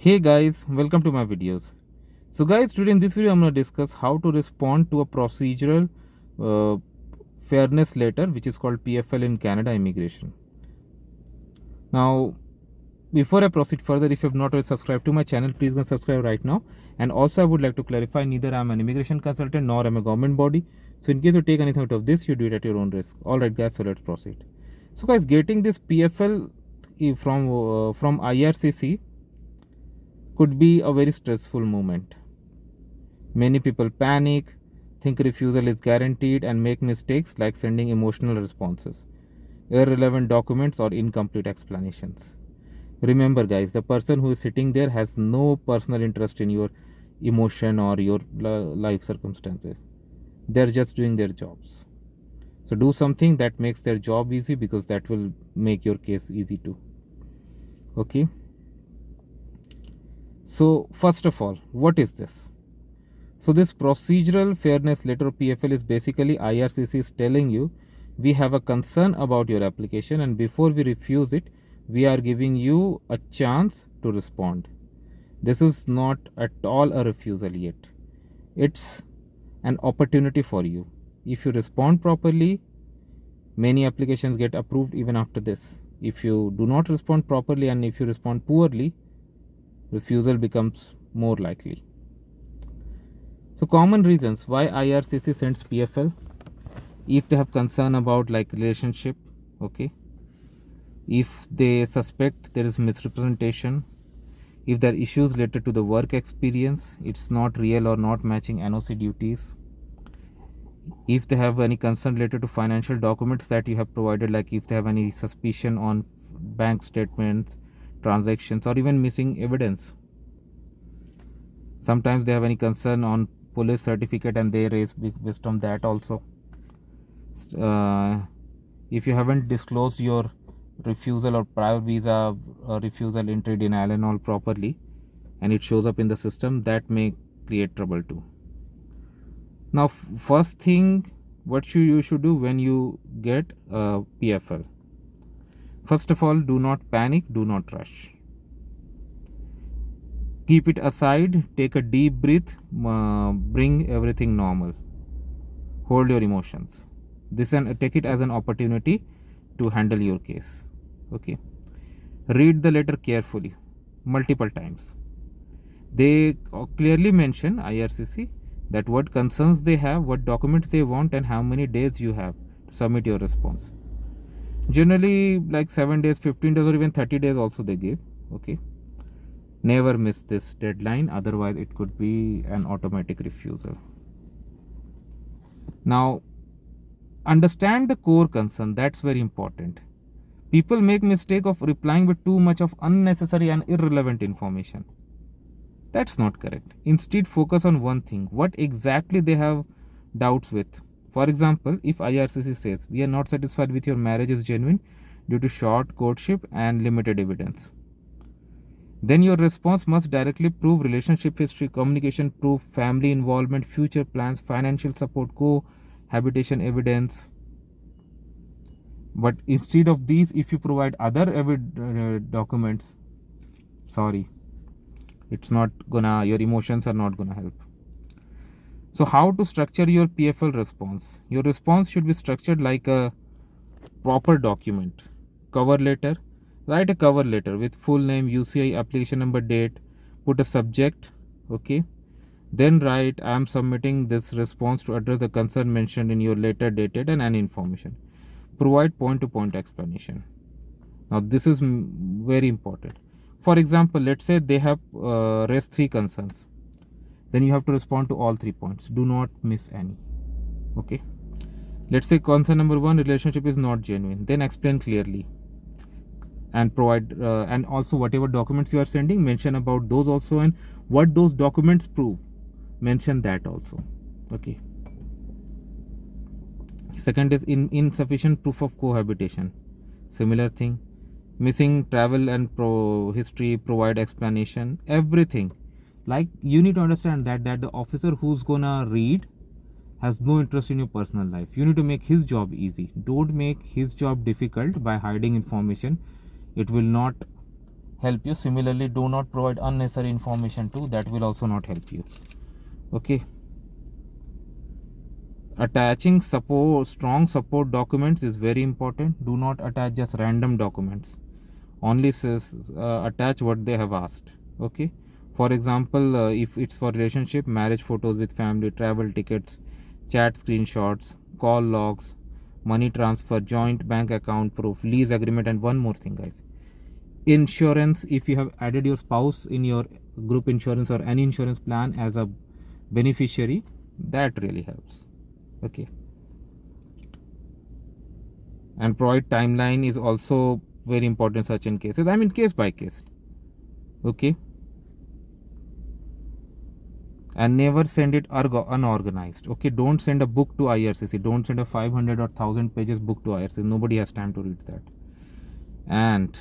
Hey guys, welcome to my videos. So guys, today in this video I'm going to discuss how to respond to a procedural uh, fairness letter which is called PFL in Canada immigration. Now before I proceed further, if you have not already subscribed to my channel, please go and subscribe right now. And also I would like to clarify, neither I am an immigration consultant nor am a government body. So in case you take anything out of this, you do it at your own risk. Alright guys, so let's proceed. So guys, getting this PFL from IRCC could be a very stressful moment. Many people panic, think refusal is guaranteed, and make mistakes like sending emotional responses, irrelevant documents, or incomplete explanations. Remember, guys, the person who is sitting there has no personal interest in your emotion or your life circumstances. They're just doing their jobs. So do something that makes their job easy, because that will make your case easy too. Okay. So first of all, what is this? So this Procedural Fairness Letter PFL is basically IRCC is telling you we have a concern about your application, and before we refuse it, we are giving you a chance to respond. This is not at all a refusal yet. It's an opportunity for you. If you respond properly, many applications get approved even after this. If you do not respond properly and if you respond poorly, refusal becomes more likely. So common reasons why IRCC sends PFL: if they have concern about like relationship, okay, if they suspect there is misrepresentation, if there are issues related to the work experience, it's not real or not matching NOC duties, if they have any concern related to financial documents that you have provided, like if they have any suspicion on bank statements, transactions, or even missing evidence. Sometimes they have any concern on police certificate and they raise based on that also. If you haven't disclosed your refusal or prior visa refusal, entry, denial and all properly, and it shows up in the system, that may create trouble too. Now first thing, what you should do when you get a PFL: first of all, do not panic, do not rush. Keep it aside, take a deep breath, bring everything normal, hold your emotions. This, and take it as an opportunity to handle your case. Okay, read the letter carefully multiple times. They clearly mention, IRCC, that what concerns they have, what documents they want, and how many days you have to submit your response. Generally like 7 days, 15 days, or even 30 days also they give. Okay, never miss this deadline, otherwise it could be an automatic refusal. Now understand the core concern, that's very important. People make mistake of replying with too much of unnecessary and irrelevant information. That's not correct. Instead, focus on one thing, what exactly they have doubts with. For example, if IRCC says we are not satisfied with your marriage is genuine due to short courtship and limited evidence, then your response must directly prove relationship history, communication proof, family involvement, future plans, financial support, cohabitation evidence. But instead of these, if you provide other documents, sorry, it's not gonna, your emotions are not gonna help. So how to structure your PFL response? Your response should be structured like a proper document. Cover letter: write a cover letter with full name, UCI, application number, date, put a subject. Okay, then write, I am submitting this response to address the concern mentioned in your letter dated and any information. Provide point to point explanation. Now this is very important. For example, let's say they have raised 3 concerns, then you have to respond to all 3 points, do not miss any. Okay, let's say concern number 1, relationship is not genuine, then explain clearly and provide and also whatever documents you are sending, mention about those also, and what those documents prove, mention that also. Okay, second is insufficient proof of cohabitation, similar thing. Missing travel and history, provide explanation, everything. Like, you need to understand that the officer who's gonna read has no interest in your personal life. You need to make his job easy. Don't make his job difficult by hiding information. It will not help you. Similarly, do not provide unnecessary information too, that will also not help you. Okay. Attaching strong support documents is very important. Do not attach just random documents. Only attach what they have asked. Okay. For example, if it's for relationship, marriage photos with family, travel tickets, chat screenshots, call logs, money transfer, joint bank account proof, lease agreement, and one more thing, guys. Insurance, if you have added your spouse in your group insurance or any insurance plan as a beneficiary, that really helps. Okay. And provide timeline is also very important in such cases. I mean, case by case. Okay. And never send it unorganized. Okay. Don't send a book to IRCC. Don't send a 500 or 1000 pages book to IRCC. Nobody has time to read that. And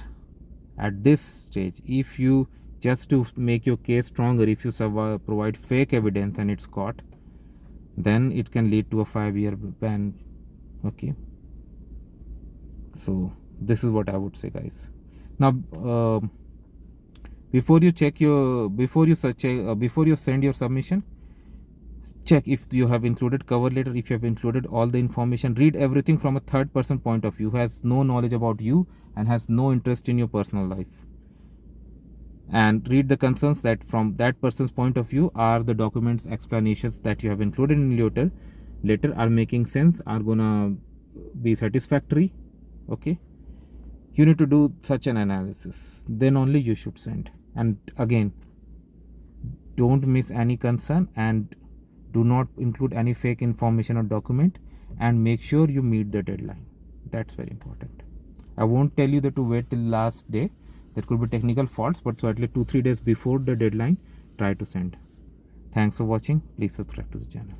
at this stage, if you just to make your case stronger, if you provide fake evidence and it's caught, then it can lead to a 5-year ban. Okay. So this is what I would say, guys. Now, before you send your submission, check if you have included cover letter, if you have included all the information. Read everything from a third person point of view, who has no knowledge about you and has no interest in your personal life. And read the concerns that from that person's point of view, are the documents, explanations that you have included in your letter are making sense, are gonna be satisfactory. Okay. You need to do such an analysis, then only you should send. And again, don't miss any concern and do not include any fake information or document, and make sure you meet the deadline. That's very important. I won't tell you that to wait till last day. There could be technical faults, but so at least 2-3 days before the deadline, try to send. Thanks for watching. Please subscribe to the channel.